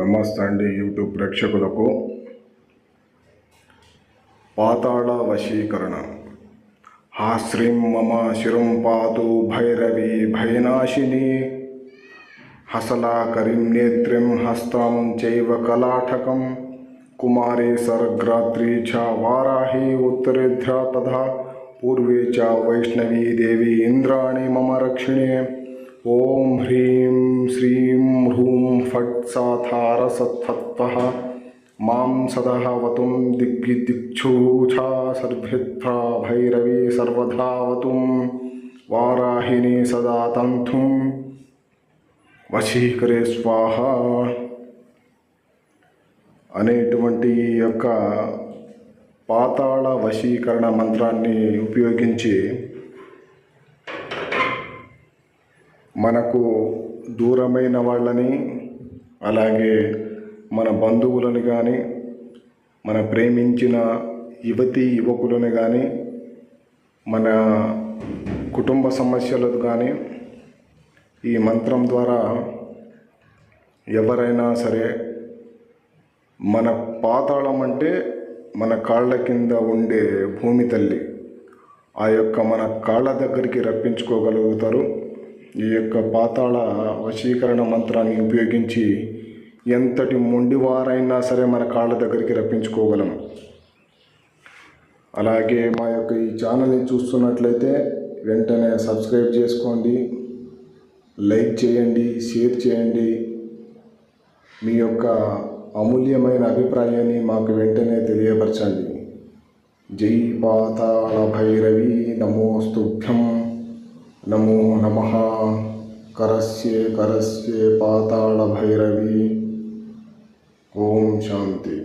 నమస్తే అండి యూట్యూబ్ ప్రేక్షకులకు. పాతాళ వశీకరణ. హాశ్రీం మమ శిరం పాతు భైరవి భయనాశిని హసలాకరిం నేత్రిం హస్తం చైవ కలాఠకం కుమారి సర్గ్రాత్రి చ వారాహి ఉత్తరేధ్ర తథా పూర్వే చ వైష్ణవీ దేవి ఇంద్రాణి మమ రక్షిణే. ఓం హ్రీం శ్రీం హ్రూం ఫట్ సాథార సత్ఫత్వః మాం సదహవతుం దిగ్విదిక్షూఛా సర్భిత్రా భైరవీ సర్వధావతుం వారాహిని సదా తంతుం వశీకరే స్వాహ అనేటువంటి యొక్క పాతాళ వశీకరణ మంత్రాన్ని ఉపయోగించి మనకు దూరమైన వాళ్ళని, అలాగే మన బంధువులను కానీ, మన ప్రేమించిన యువతీ యువకులను కానీ, మన కుటుంబ సమస్యలకు కానీ ఈ మంత్రం ద్వారా ఎవరైనా సరే, మన పాతాళం అంటే మన కాళ్ళ కింద ఉండే భూమి తల్లి, ఆ యొక్క మన కాళ్ళ దగ్గరికి రప్పించుకోగలుగుతారు. ఈ యొక్క పాతాళ వశీకరణ మంత్రాన్ని ఉపయోగించి ఎంతటి మొండివారైనా సరే మన కాళ్ళ దగ్గరికి రప్పించుకోగలం. అలాగే మా యొక్క ఈ ఛానల్ని చూస్తున్నట్లయితే వెంటనే సబ్స్క్రైబ్ చేసుకోండి, లైక్ చేయండి, షేర్ చేయండి. మీ యొక్క అమూల్యమైన అభిప్రాయాన్ని మాకు వెంటనే తెలియపరచండి. జై పాతాళ భైరవి నమోస్తుభ్యం. నమో నమః. కరస్యే కరస్యే పాతాళ భైరవి. ఓం శాంతి.